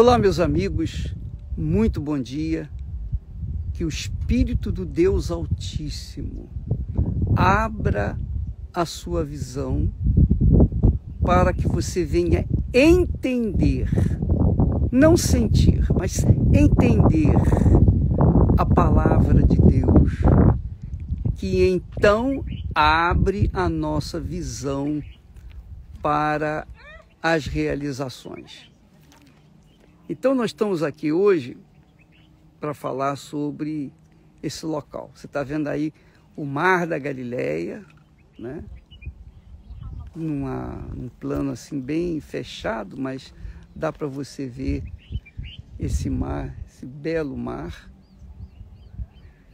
Olá, meus amigos, muito bom dia. Que o Espírito do Deus Altíssimo abra a sua visão para que você venha entender, não sentir, mas entender a palavra de Deus, que então abre a nossa visão para as realizações. Então nós estamos aqui hoje para falar sobre esse local. Você está vendo aí o Mar da Galileia, né? Num plano assim bem fechado, mas dá para você ver esse mar, esse belo mar.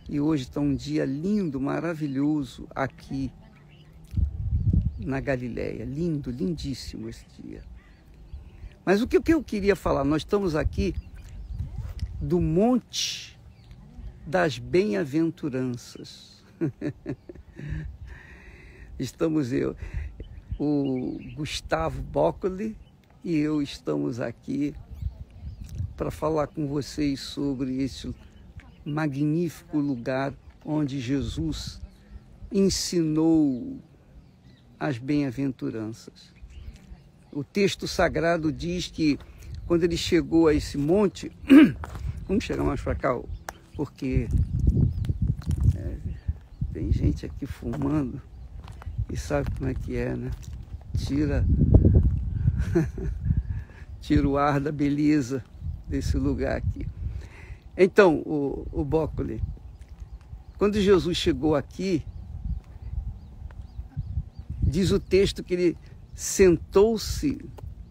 E hoje está um dia lindo, maravilhoso aqui na Galileia. Lindo, lindíssimo esse dia. Mas o que eu queria falar? Nós estamos aqui do Monte das Bem-aventuranças. Estamos o Gustavo Boccoli e eu estamos aqui para falar com vocês sobre esse magnífico lugar onde Jesus ensinou as bem-aventuranças. O texto sagrado diz que quando ele chegou a esse monte, vamos chegar mais para cá, porque tem gente aqui fumando e sabe como é que é, né? Tira o ar da beleza desse lugar aqui. Então, o Boccoli, quando Jesus chegou aqui, diz o texto que ele sentou-se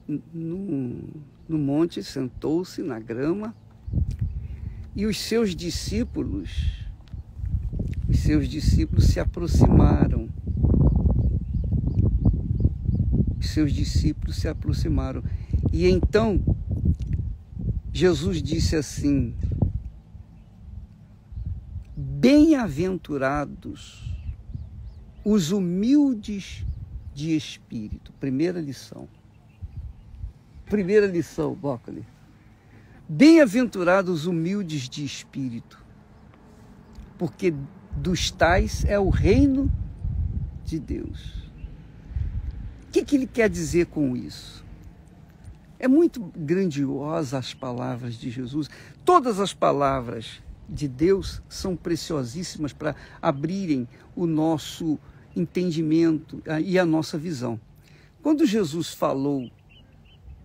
no monte, sentou-se na grama, e os seus discípulos se aproximaram. Os seus discípulos se aproximaram. E então, Jesus disse assim: bem-aventurados os humildes de espírito. Primeira lição, Boccoli. Bem-aventurados os humildes de espírito, porque dos tais é o reino de Deus. O que ele quer dizer com isso? É muito grandiosa as palavras de Jesus. Todas as palavras de Deus são preciosíssimas para abrirem o nosso entendimento e a nossa visão. Quando Jesus falou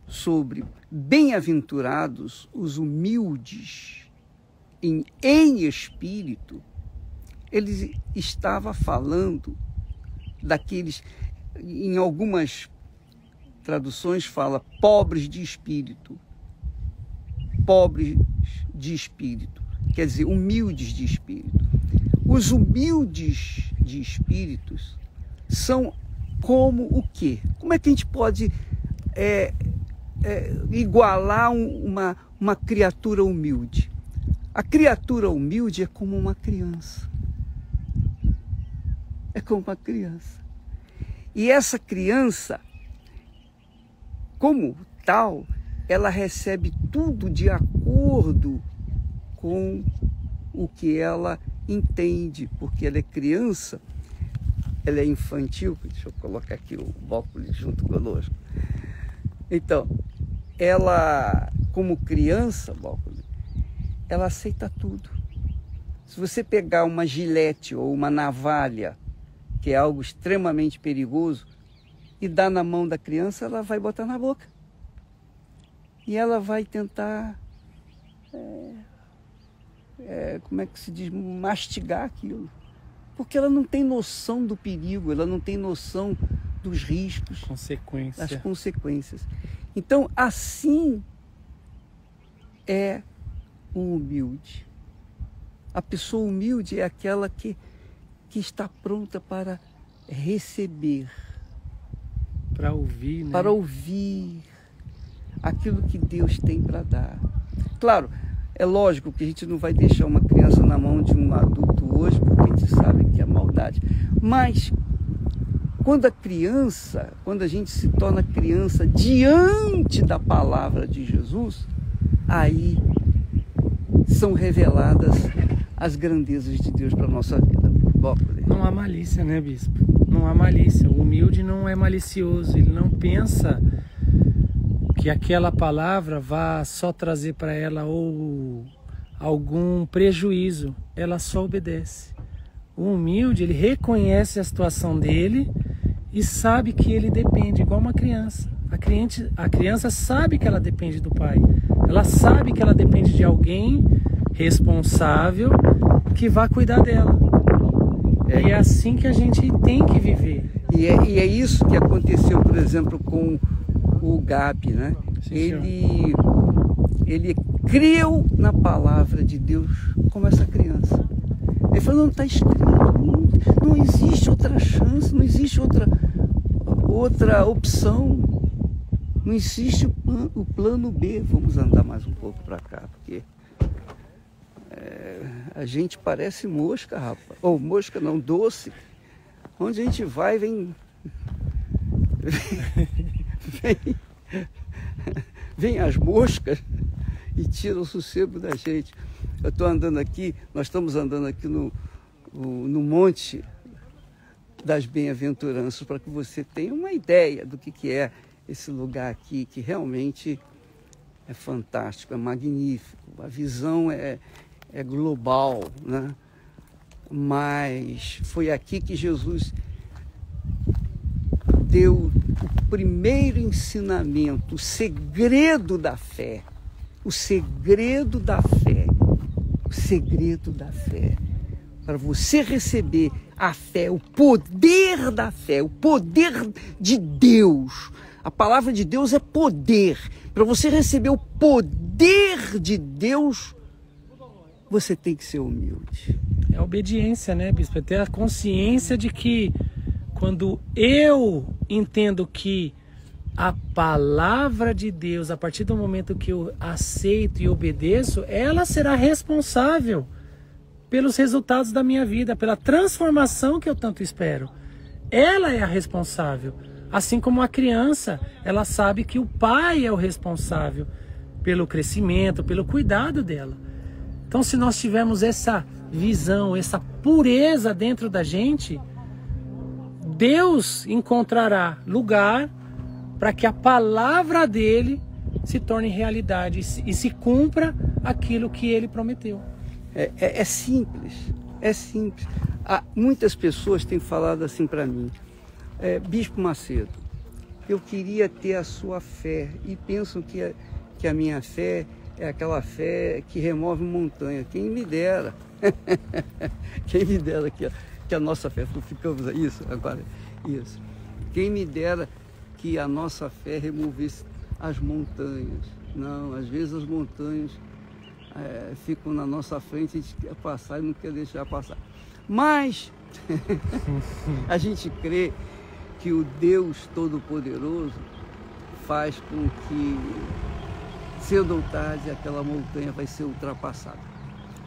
sobre bem-aventurados os humildes em espírito, ele estava falando daqueles, em algumas traduções fala pobres de espírito, quer dizer, humildes de espírito. Os humildes de espíritos são como o quê? Como é que a gente pode igualar uma criatura humilde? A criatura humilde é como uma criança. É como uma criança. E essa criança, como tal, ela recebe tudo de acordo com o que ela entende, porque ela é criança, ela é infantil. Deixa eu colocar aqui o Boccoli junto conosco. Então, ela, como criança, Boccoli, ela aceita tudo. Se você pegar uma gilete ou uma navalha, que é algo extremamente perigoso, e dar na mão da criança, ela vai botar na boca. E ela vai tentar, como é que se diz, mastigar aquilo. Porque ela não tem noção do perigo, ela não tem noção dos riscos, das consequências. Então, assim é o humilde. A pessoa humilde é aquela que está pronta para receber, para ouvir, né? Para ouvir aquilo que Deus tem para dar. Claro, é lógico que a gente não vai deixar uma criança na mão de um adulto hoje, porque a gente sabe que é maldade. Mas quando a gente se torna criança diante da palavra de Jesus, aí são reveladas as grandezas de Deus para a nossa vida. Não há malícia, né, bispo? Não há malícia. O humilde não é malicioso, ele não pensa que aquela palavra vá só trazer para ela ou algum prejuízo. Ela só obedece. O humilde, ele reconhece a situação dele e sabe que ele depende, igual uma criança. A criança sabe que ela depende do pai. Ela sabe que ela depende de alguém responsável que vai cuidar dela. E é assim que a gente tem que viver. E é isso que aconteceu, por exemplo, com o Gabi, né? Sim, ele creu na palavra de Deus como essa criança. Ele falou, não está escrito, não existe outra chance, não existe outra opção, não existe o plano B. Vamos andar mais um pouco para cá, porque a gente parece mosca, rapaz. Ou mosca não, doce. Onde a gente vai, vem as moscas e tiram o sossego da gente. Eu estou andando aqui, nós estamos andando aqui no Monte das Bem-aventuranças, para que você tenha uma ideia do que é esse lugar aqui, que realmente é fantástico, é magnífico. A visão é global, né? Mas foi aqui que Jesus deu o primeiro ensinamento, o segredo da fé. O segredo da fé. O segredo da fé. Para você receber a fé, o poder da fé, o poder de Deus. A palavra de Deus é poder. Para você receber o poder de Deus, você tem que ser humilde. É obediência, né, bispo? É ter a consciência de que quando eu entendo que a palavra de Deus, a partir do momento que eu aceito e obedeço, ela será responsável pelos resultados da minha vida, pela transformação que eu tanto espero. Ela é a responsável. Assim como a criança, ela sabe que o pai é o responsável pelo crescimento, pelo cuidado dela. Então, se nós tivermos essa visão, essa pureza dentro da gente, Deus encontrará lugar para que a palavra dele se torne realidade e se cumpra aquilo que ele prometeu. É simples, é simples. Muitas pessoas têm falado assim para mim, Bispo Macedo, eu queria ter a sua fé, e pensam que a minha fé é aquela fé que remove montanha. Quem me dera, quem me dera que a nossa fé, ficamos isso agora, isso. Quem me dera que a nossa fé removesse as montanhas. Não, às vezes as montanhas ficam na nossa frente, a gente quer passar e não quer deixar passar. Mas a gente crê que o Deus Todo-Poderoso faz com que, cedo ou tarde, aquela montanha vai ser ultrapassada.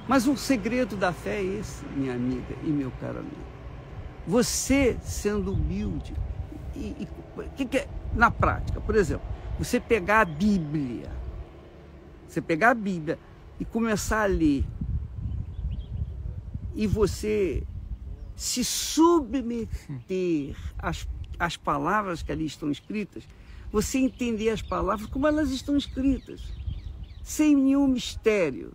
Mas o segredo da fé é esse, minha amiga e meu caro amigo. Você sendo humilde, que é, na prática, por exemplo, você pegar a Bíblia, e começar a ler, e você se submeter às palavras que ali estão escritas, você entender as palavras como elas estão escritas, sem nenhum mistério,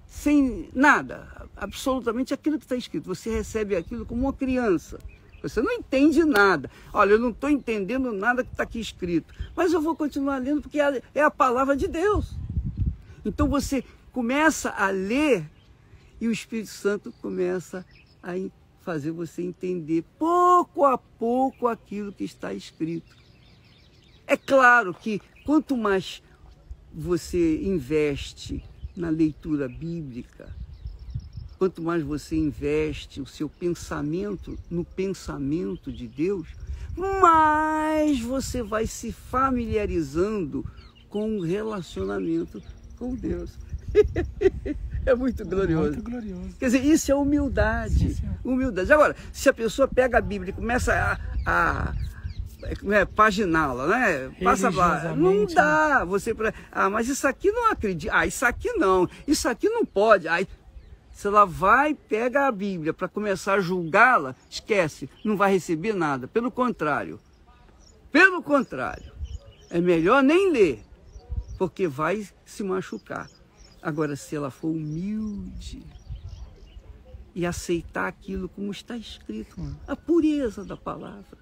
sem nada, absolutamente aquilo que está escrito. Você recebe aquilo como uma criança. Você não entende nada. Olha, eu não estou entendendo nada que está aqui escrito, mas eu vou continuar lendo porque é a palavra de Deus. Então você começa a ler e o Espírito Santo começa a fazer você entender pouco a pouco aquilo que está escrito. É claro que quanto mais você investe na leitura bíblica, quanto mais você investe o seu pensamento no pensamento de Deus, mais você vai se familiarizando com o relacionamento com Deus. É muito glorioso. Muito glorioso. Quer dizer, isso é humildade. Sim, humildade. Agora, se a pessoa pega a Bíblia e começa a paginá-la, né? Passa lá. Não dá. Você mas isso aqui não acredita. Isso aqui não. Isso aqui não pode. Aí, se ela vai, pega a Bíblia para começar a julgá-la, esquece, não vai receber nada. Pelo contrário. Pelo contrário. É melhor nem ler, porque vai se machucar. Agora, se ela for humilde e aceitar aquilo como está escrito, a pureza da palavra,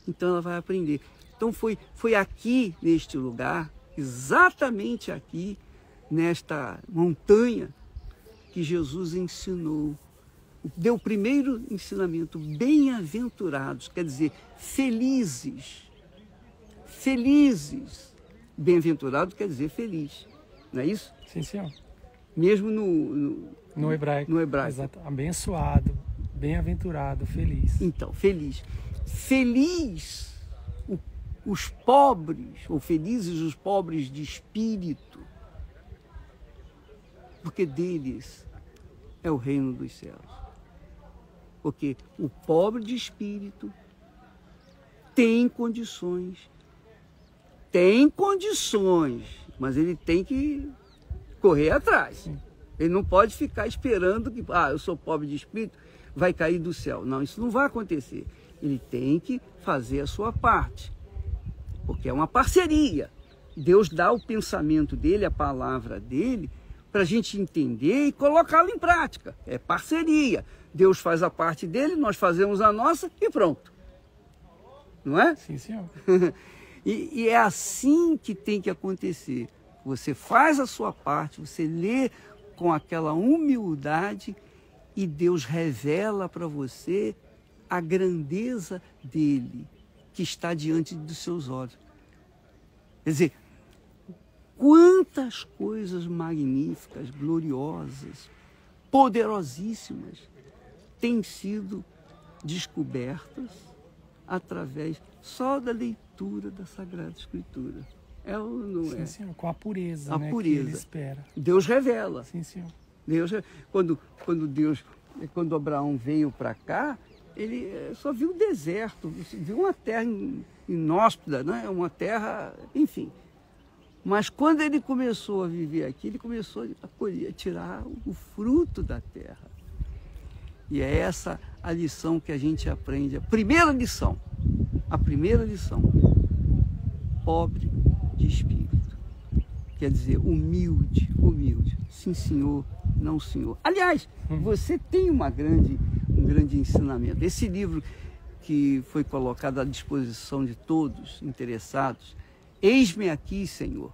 então ela vai aprender. Então foi aqui, neste lugar, exatamente aqui, nesta montanha, que Jesus ensinou, deu o primeiro ensinamento: bem-aventurados, quer dizer, felizes. Felizes. Bem-aventurado quer dizer feliz, não é isso? Sim, senhor. Mesmo no hebraico. No hebraico. Exato. Abençoado, bem-aventurado, feliz. Então, feliz. Feliz os pobres, ou felizes os pobres de espírito, porque deles é o reino dos céus. Porque o pobre de espírito tem condições, mas ele tem que correr atrás. Sim. Ele não pode ficar esperando que, eu sou pobre de espírito, vai cair do céu. Não, isso não vai acontecer. Ele tem que fazer a sua parte, porque é uma parceria. Deus dá o pensamento dele, a palavra dele, para a gente entender e colocá-lo em prática. É parceria. Deus faz a parte dele, nós fazemos a nossa e pronto. Não é? Sim, senhor. E é assim que tem que acontecer. Você faz a sua parte, você lê com aquela humildade e Deus revela para você a grandeza dele que está diante dos seus olhos. Quer dizer, quantas coisas magníficas, gloriosas, poderosíssimas têm sido descobertas através só da leitura da Sagrada Escritura. É ou não é? Sim, senhor, com a pureza, a pureza. Que ele espera. Deus revela. Sim, senhor. Quando Abraão veio para cá, ele só viu o deserto, viu uma terra inóspita, né? Uma terra, enfim. Mas quando ele começou a viver aqui, ele começou a colher, a tirar o fruto da terra. E é essa a lição que a gente aprende. A primeira lição, pobre de espírito. Quer dizer, humilde. Sim, senhor, não, senhor. Aliás, você tem um grande ensinamento. Esse livro que foi colocado à disposição de todos interessados, Eis-me aqui, Senhor.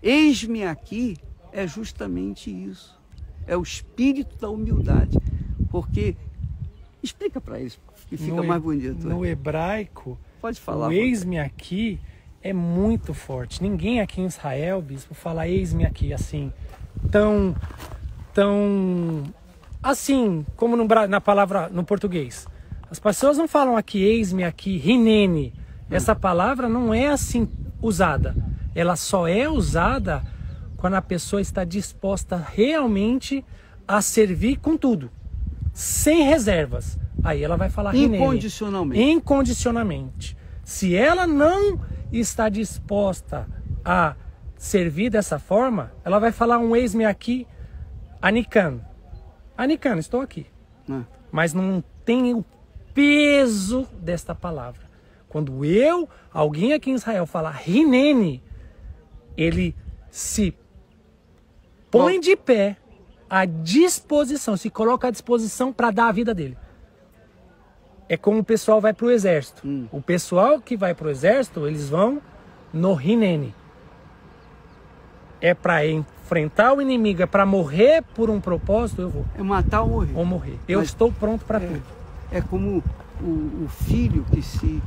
Eis-me aqui é justamente isso. É o espírito da humildade. Porque, explica para eles, que fica mais bonito. No hebraico, pode falar, o eis-me aqui é muito forte. Ninguém aqui em Israel, bispo, fala eis-me aqui assim, tão assim, como na palavra, no português. As pessoas não falam aqui, eis-me aqui, hinene. Essa palavra não é assim usada. Ela só é usada quando a pessoa está disposta realmente a servir com tudo, sem reservas. Aí ela vai falar incondicionalmente. Incondicionalmente. Se ela não está disposta a servir dessa forma, ela vai falar um eis-me aqui, anikan. Anikan, estou aqui. Mas não tem o peso desta palavra. Quando alguém aqui em Israel falar hinene, ele se põe de pé à disposição, se coloca à disposição para dar a vida dele. É como o pessoal vai para o exército. O pessoal que vai para o exército, eles vão no hinene. É para enfrentar o inimigo, é para morrer por um propósito, eu vou. É matar ou morrer. Ou morrer. Eu estou pronto para tudo. É como o filho que se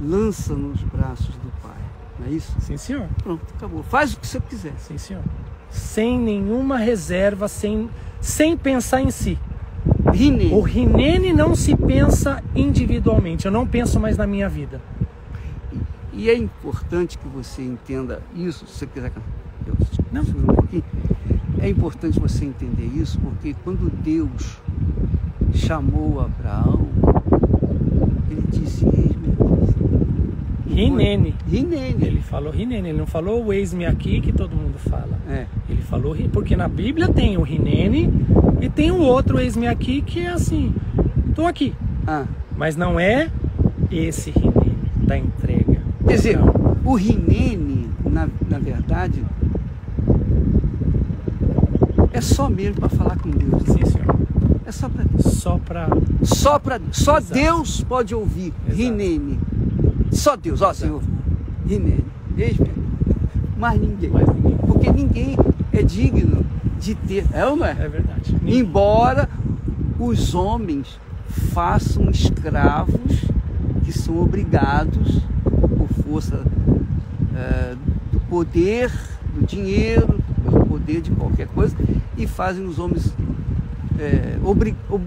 lança nos braços do pai, não é isso? Sim, senhor. Pronto, acabou. Faz o que você quiser. Sim, senhor. Sem nenhuma reserva, sem pensar em si. Hinene. O hinene não se pensa individualmente. Eu não penso mais na minha vida. E é importante que você entenda isso, se você quiser... Não. Um pouquinho. É importante você entender isso, porque quando Deus chamou Abraão, ele disse, eis-me aqui. Rinene. Rinene. Ele falou Rinene, ele não falou o eis-me aqui que todo mundo fala. É. Ele falou, porque na Bíblia tem o Rinene e tem o outro eis-me aqui que é assim, tô aqui. Mas não é esse Rinene da entrega. Quer dizer, o Rinene, na verdade, é só mesmo para falar com Deus. Sim, senhor. É só para Deus. Só Deus pode ouvir. Exato. Rinene. Só Deus. Ó, Senhor. Rinene. Mais ninguém. Porque ninguém é digno de ter. É ou não é? É verdade. Embora os homens façam escravos que são obrigados por força do poder, do dinheiro, pelo poder de qualquer coisa, e fazem os homens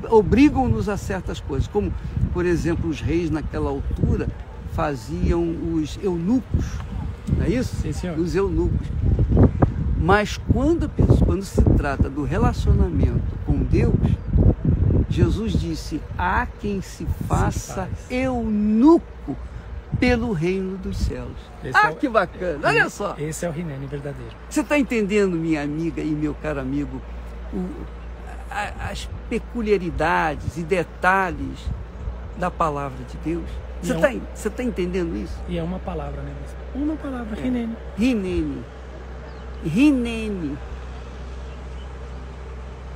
obrigam-nos a certas coisas, como por exemplo os reis naquela altura faziam os eunucos, não é isso? Sim, senhor. Os eunucos. Mas quando se trata do relacionamento com Deus, Jesus disse: há quem se faça eunuco pelo reino dos céus. Que bacana, olha só. Esse é o Rinene verdadeiro. Você está entendendo, minha amiga e meu caro amigo, as peculiaridades e detalhes da palavra de Deus? Você está entendendo isso? E é uma palavra, né? Uma palavra, Rinene. Rinene. Rinene.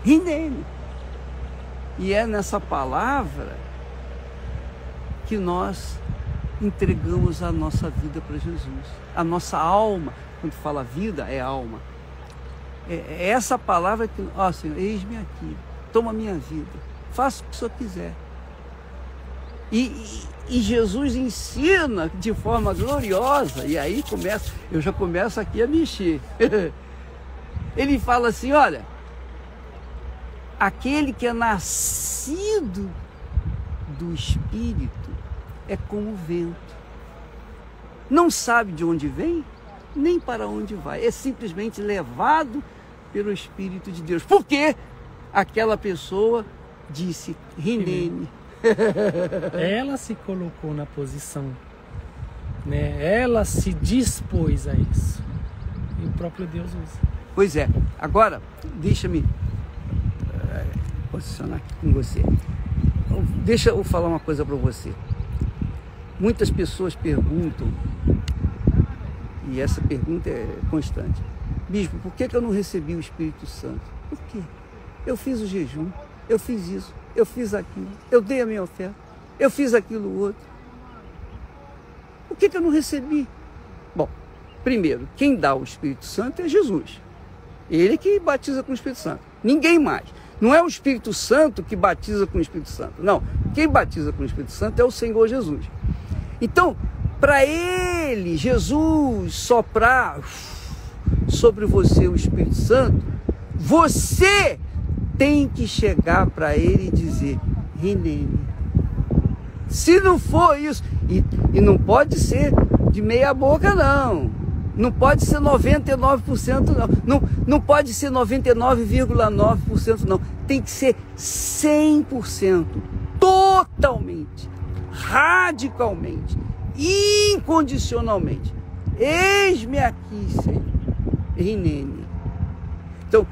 Rinene. E é nessa palavra que nós entregamos a nossa vida para Jesus. A nossa alma, quando fala vida, é alma. É essa palavra que, ó Senhor, eis-me aqui, toma a minha vida, faça o que o Senhor quiser. E Jesus ensina de forma gloriosa, e aí eu já começo aqui a mexer. Ele fala assim, olha, aquele que é nascido do Espírito é como o vento. Não sabe de onde vem, nem para onde vai. É simplesmente levado pelo Espírito de Deus. Porque aquela pessoa disse, Rinene. Ela se colocou na posição, né? Ela se dispôs a isso. E o próprio Deus usa. Pois é. Agora, deixa-me posicionar aqui com você. Deixa eu falar uma coisa para você. Muitas pessoas perguntam, e essa pergunta é constante: Bispo, por que eu não recebi o Espírito Santo? Por quê? Eu fiz o jejum, eu fiz isso, eu fiz aquilo, eu dei a minha oferta, eu fiz aquilo outro. Por que eu não recebi? Bom, primeiro, quem dá o Espírito Santo é Jesus. Ele que batiza com o Espírito Santo. Ninguém mais. Não é o Espírito Santo que batiza com o Espírito Santo. Não. Quem batiza com o Espírito Santo é o Senhor Jesus. Então, para ele, Jesus, soprar sobre você o Espírito Santo, você tem que chegar para ele e dizer, Rinene. Se não for isso, e não pode ser de meia boca, não. Não pode ser 99%, não. Não pode ser 99,9%, não. Tem que ser 100%, totalmente, radicalmente, incondicionalmente. Eis-me aqui, Senhor. Rinene. Então,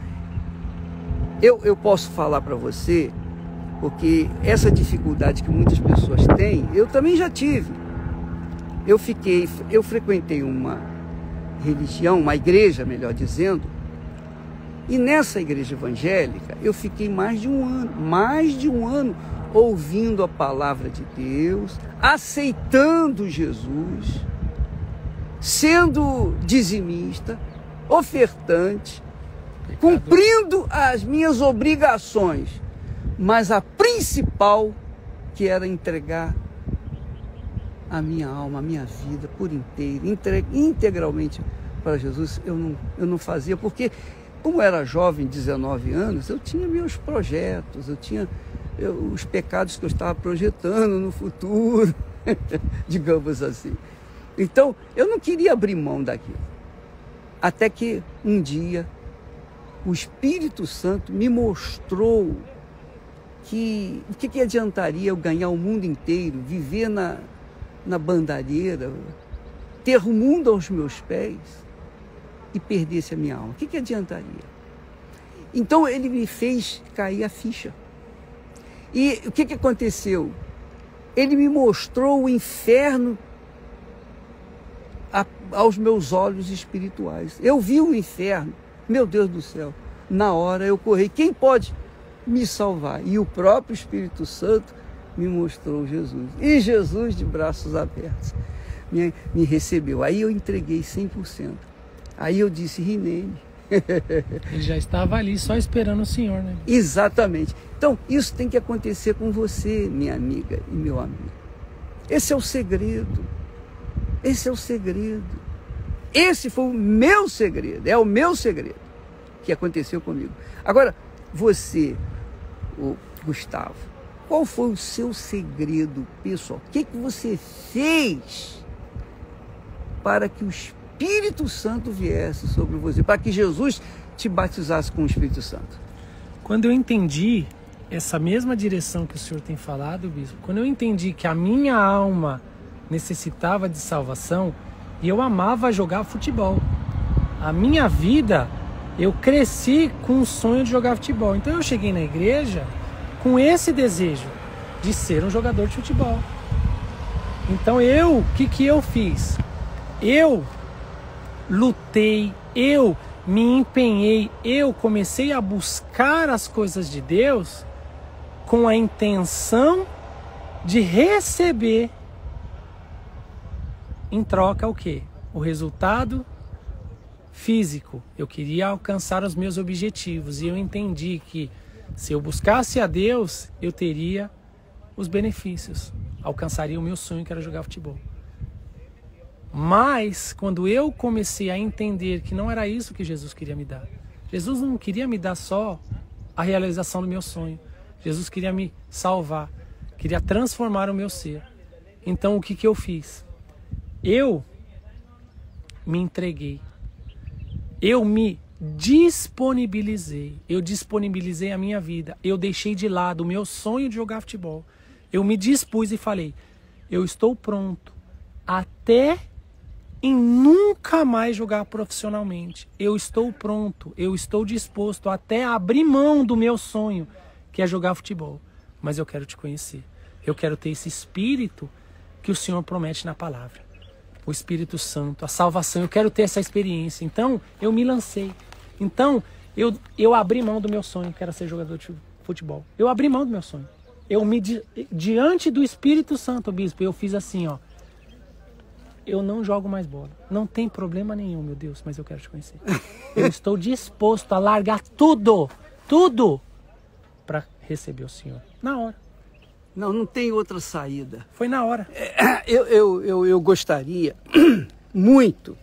eu posso falar para você, porque essa dificuldade que muitas pessoas têm, eu também já tive. Eu frequentei uma religião, uma igreja, melhor dizendo, e nessa igreja evangélica eu fiquei mais de um ano ouvindo a palavra de Deus, aceitando Jesus, sendo dizimista, ofertante, cumprindo as minhas obrigações, mas a principal, que era entregar a minha alma, a minha vida por inteiro, integralmente para Jesus, eu não fazia, porque como eu era jovem, 19 anos, eu tinha meus projetos, eu tinha os pecados que eu estava projetando no futuro, digamos assim. Então, eu não queria abrir mão daquilo. Até que um dia, o Espírito Santo me mostrou que o que adiantaria eu ganhar o mundo inteiro, viver na bandareira, ter o mundo aos meus pés e perdesse a minha alma? O que adiantaria? Então ele me fez cair a ficha. E o que aconteceu? Ele me mostrou o inferno aos meus olhos espirituais. Eu vi o inferno, meu Deus do céu. Na hora eu corri. Quem pode me salvar? E o próprio Espírito Santo me mostrou Jesus. E Jesus, de braços abertos, me recebeu. Aí eu entreguei 100%. Aí eu disse, Rinene. Ele já estava ali só esperando o Senhor, né? Exatamente. Então, isso tem que acontecer com você, minha amiga e meu amigo. Esse é o segredo. Esse é o segredo. Esse foi o meu segredo. É o meu segredo que aconteceu comigo. Agora, você, o Gustavo, qual foi o seu segredo, pessoal? O que você fez para que o Espírito Santo viesse sobre você, para que Jesus te batizasse com o Espírito Santo? Quando eu entendi essa mesma direção que o senhor tem falado, bispo, quando eu entendi que a minha alma necessitava de salvação, e eu amava jogar futebol. A minha vida, eu cresci com o sonho de jogar futebol. Então eu cheguei na igreja com esse desejo de ser um jogador de futebol. Então o que eu fiz? Eu lutei, eu me empenhei, eu comecei a buscar as coisas de Deus com a intenção de receber em troca o quê? O resultado físico. Eu queria alcançar os meus objetivos e eu entendi que se eu buscasse a Deus, eu teria os benefícios, alcançaria o meu sonho, que era jogar futebol. Mas quando eu comecei a entender que não era isso que Jesus queria me dar, Jesus não queria me dar só a realização do meu sonho, Jesus queria me salvar, queria transformar o meu ser. Então o que eu fiz? Eu me entreguei, eu me disponibilizei, eu disponibilizei a minha vida, eu deixei de lado o meu sonho de jogar futebol, eu me dispus e falei, eu estou pronto até em nunca mais jogar profissionalmente, eu estou pronto, eu estou disposto até a abrir mão do meu sonho, que é jogar futebol, mas eu quero te conhecer, eu quero ter esse espírito que o Senhor promete na palavra. O Espírito Santo, a salvação, eu quero ter essa experiência. Então, eu me lancei. Então, eu abri mão do meu sonho, que era ser jogador de futebol. Eu abri mão do meu sonho. Diante do Espírito Santo, bispo, eu fiz assim, ó. Eu não jogo mais bola. Não tem problema nenhum, meu Deus, mas eu quero te conhecer. Eu estou disposto a largar tudo, para receber o Senhor. Na hora. Não tem outra saída. Foi na hora. Eu gostaria muito.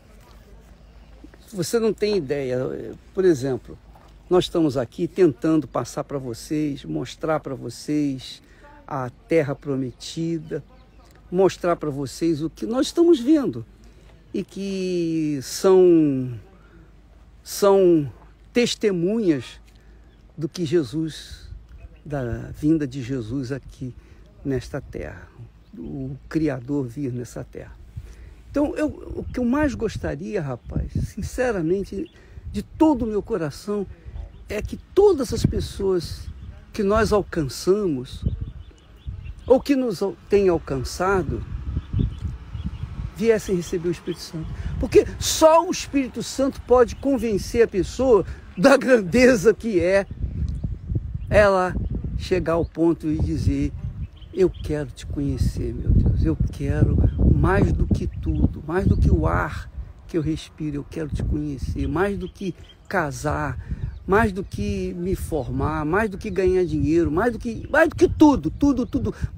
Você não tem ideia. Por exemplo, nós estamos aqui tentando passar para vocês, mostrar para vocês a terra prometida, mostrar para vocês o que nós estamos vendo e que são testemunhas do que Jesus, da vinda de Jesus aqui nesta terra, o Criador vir nessa terra. Então, o que eu mais gostaria, rapaz, sinceramente, de todo o meu coração, é que todas as pessoas que nós alcançamos, ou que nos têm alcançado, viessem receber o Espírito Santo. Porque só o Espírito Santo pode convencer a pessoa da grandeza que é ela chegar ao ponto de dizer, eu quero te conhecer, meu Deus, eu quero mais do que tudo, mais do que o ar que eu respiro, eu quero te conhecer, mais do que casar, mais do que me formar, mais do que ganhar dinheiro, mais do que tudo,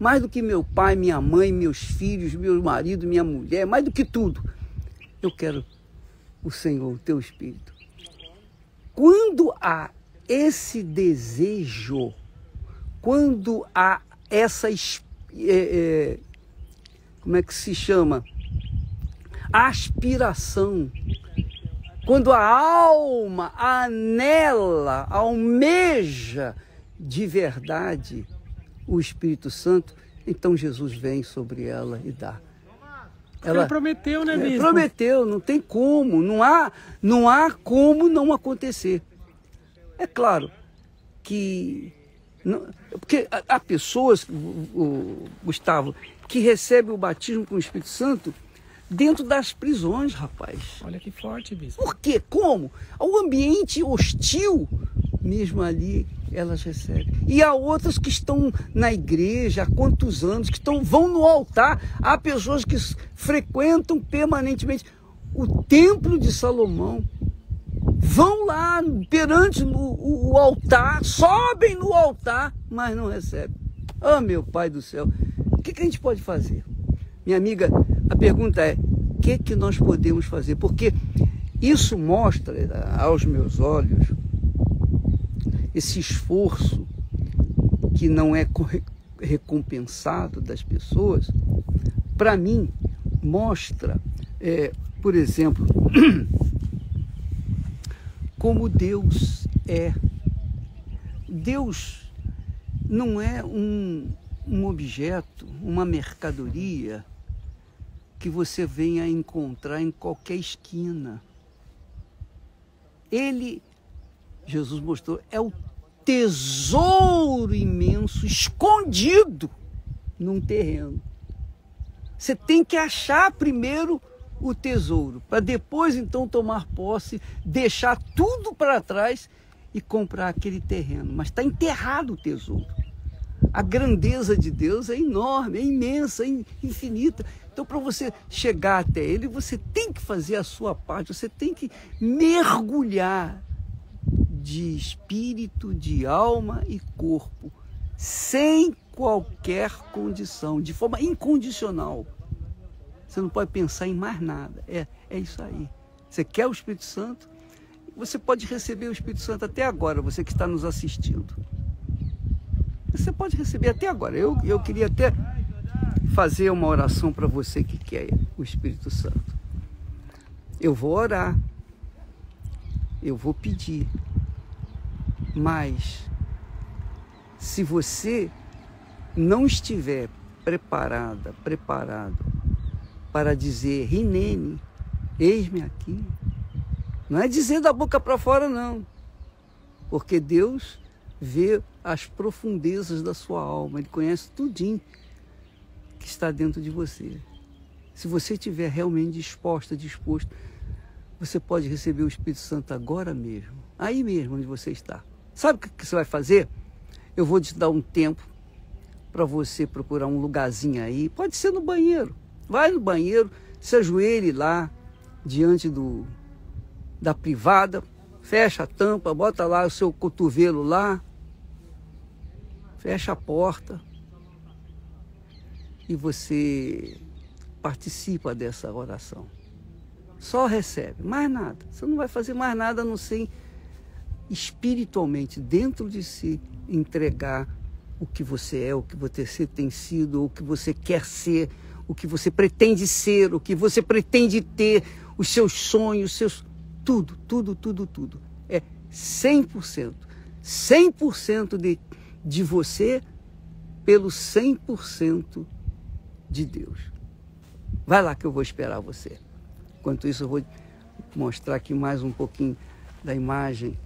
mais do que meu pai, minha mãe, meus filhos, meu marido, minha mulher, mais do que tudo, eu quero o Senhor, o teu Espírito. Quando há esse desejo, quando há essa, como é que se chama? Aspiração. Quando a alma anela, almeja de verdade o Espírito Santo, então Jesus vem sobre ela e dá. Ela prometeu, né, bispo? Prometeu, não tem como, não há como não acontecer. É claro que... porque há pessoas, Gustavo, que recebem o batismo com o Espírito Santo dentro das prisões, rapaz. Olha que forte, bispo. Por quê? Como? O ambiente hostil, mesmo ali, elas recebem. E há outras que estão na igreja há quantos anos, que vão no altar. Há pessoas que frequentam permanentemente o templo de Salomão. Vão lá perante o altar, sobem no altar, mas não recebem. Ah, meu Pai do céu, o que a gente pode fazer? Minha amiga, a pergunta é, o que nós podemos fazer? Porque isso mostra aos meus olhos esse esforço que não é recompensado das pessoas. Para mim, mostra, por exemplo, como Deus é. Deus não é um objeto, uma mercadoria que você venha encontrar em qualquer esquina. Ele, Jesus mostrou, é o tesouro imenso escondido num terreno. Você tem que achar primeiro o tesouro, para depois então tomar posse, deixar tudo para trás e comprar aquele terreno. Mas está enterrado o tesouro. A grandeza de Deus é enorme, é imensa, é infinita. Então, para você chegar até Ele, você tem que fazer a sua parte, você tem que mergulhar de espírito, de alma e corpo, sem qualquer condição, de forma incondicional. Você não pode pensar em mais nada. É isso aí. Você quer o Espírito Santo? Você pode receber o Espírito Santo até agora, você que está nos assistindo. Você pode receber até agora. Eu queria até fazer uma oração para você que quer o Espírito Santo. Eu vou orar. Eu vou pedir. Mas, se você não estiver preparado para dizer, Rinene, eis-me aqui. Não é dizer da boca para fora, não. Porque Deus vê as profundezas da sua alma. Ele conhece tudinho que está dentro de você. Se você estiver realmente disposto, você pode receber o Espírito Santo agora mesmo. Aí mesmo onde você está. Sabe o que você vai fazer? Eu vou te dar um tempo para você procurar um lugarzinho aí. Pode ser no banheiro. Vai no banheiro, se ajoelhe lá, diante da privada, fecha a tampa, bota lá o seu cotovelo lá, fecha a porta e você participa dessa oração. Só recebe, mais nada. Você não vai fazer mais nada a não ser espiritualmente, dentro de si, entregar o que você é, o que você tem sido, o que você quer ser, o que você pretende ser, o que você pretende ter, os seus sonhos, tudo. É 100%. 100% de você pelo 100% de Deus. Vai lá que eu vou esperar você. Enquanto isso, eu vou mostrar aqui mais um pouquinho da imagem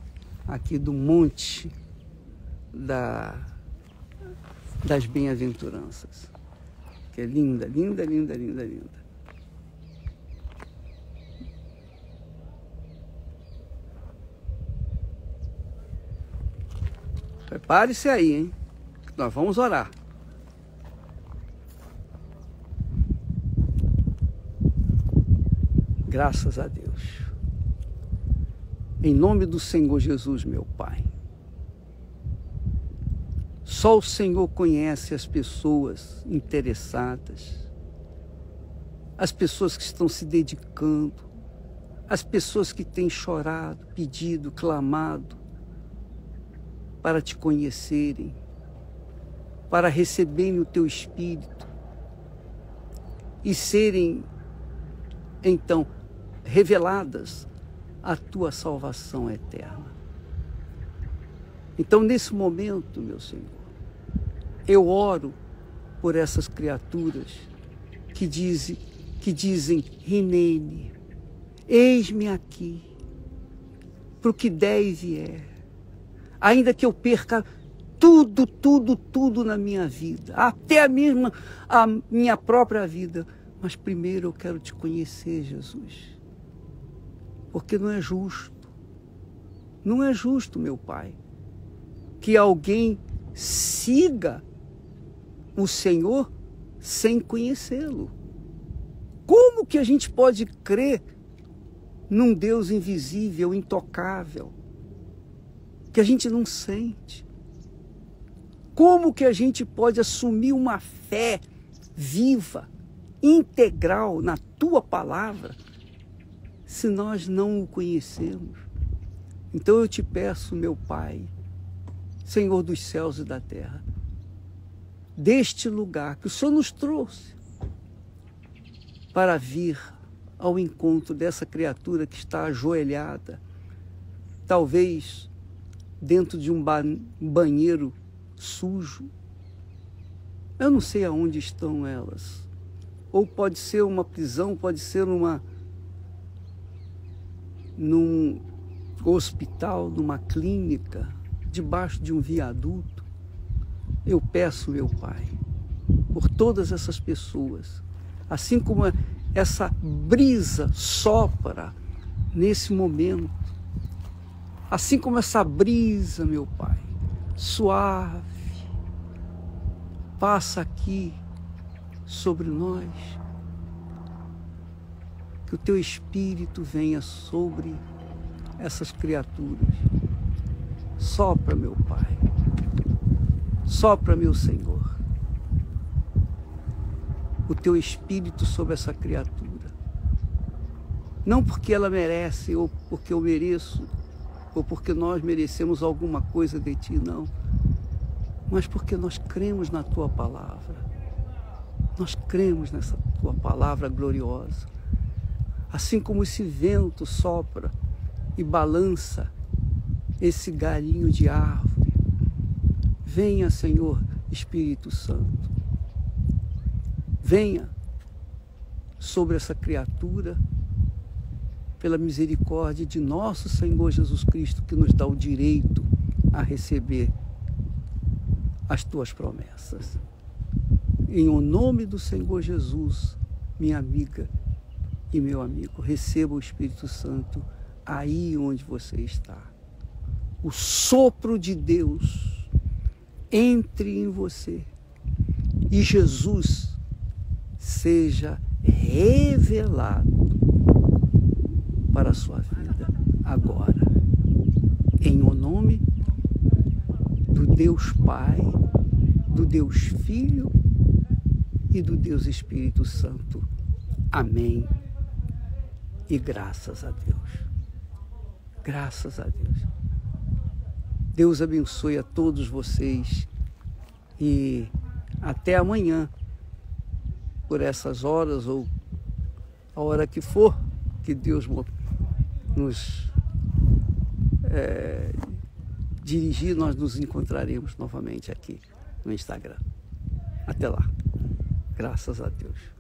aqui do monte das bem-aventuranças. Que é linda. Prepare-se aí, hein? Nós vamos orar. Graças a Deus. Em nome do Senhor Jesus, meu Pai. Só o Senhor conhece as pessoas interessadas, as pessoas que estão se dedicando, as pessoas que têm chorado, pedido, clamado para te conhecerem, para receberem o teu Espírito e serem, então, reveladas a tua salvação eterna. Então, nesse momento, meu Senhor, eu oro por essas criaturas que dizem que dizem: Rinene, eis-me aqui, para o que der e vier. Ainda que eu perca tudo na minha vida, até a minha própria vida. Mas primeiro eu quero te conhecer, Jesus. Porque não é justo, meu Pai, que alguém siga o Senhor sem conhecê-lo. Como que a gente pode crer num Deus invisível, intocável, que a gente não sente? Como que a gente pode assumir uma fé viva, integral na tua palavra, se nós não o conhecemos? Então eu te peço, meu Pai, Senhor dos céus e da terra, deste lugar que o Senhor nos trouxe para vir ao encontro dessa criatura que está ajoelhada, talvez dentro de um banheiro sujo. Eu não sei aonde estão elas. Ou pode ser uma prisão, pode ser num hospital, numa clínica, debaixo de um viaduto. Eu peço, meu Pai, por todas essas pessoas, assim como essa brisa sopra nesse momento, assim como essa brisa, meu Pai, suave, passa aqui sobre nós, que o teu Espírito venha sobre essas criaturas. Sopra, meu Pai, sopra, meu Senhor, o teu Espírito sobre essa criatura. Não porque ela merece, ou porque eu mereço, ou porque nós merecemos alguma coisa de ti, não. Mas porque nós cremos na tua palavra. Nós cremos nessa tua palavra gloriosa. Assim como esse vento sopra e balança esse galhinho de árvore. Venha, Senhor Espírito Santo. Venha sobre essa criatura, pela misericórdia de nosso Senhor Jesus Cristo, que nos dá o direito a receber as tuas promessas. Em o nome do Senhor Jesus, minha amiga e meu amigo, receba o Espírito Santo aí onde você está. O sopro de Deus entre em você e Jesus seja revelado para a sua vida agora. Em o nome do Deus Pai, do Deus Filho e do Deus Espírito Santo. Amém. E graças a Deus. Graças a Deus. Deus abençoe a todos vocês e até amanhã, por essas horas ou a hora que for, que Deus nos dirigir, nós nos encontraremos novamente aqui no Instagram. Até lá. Graças a Deus.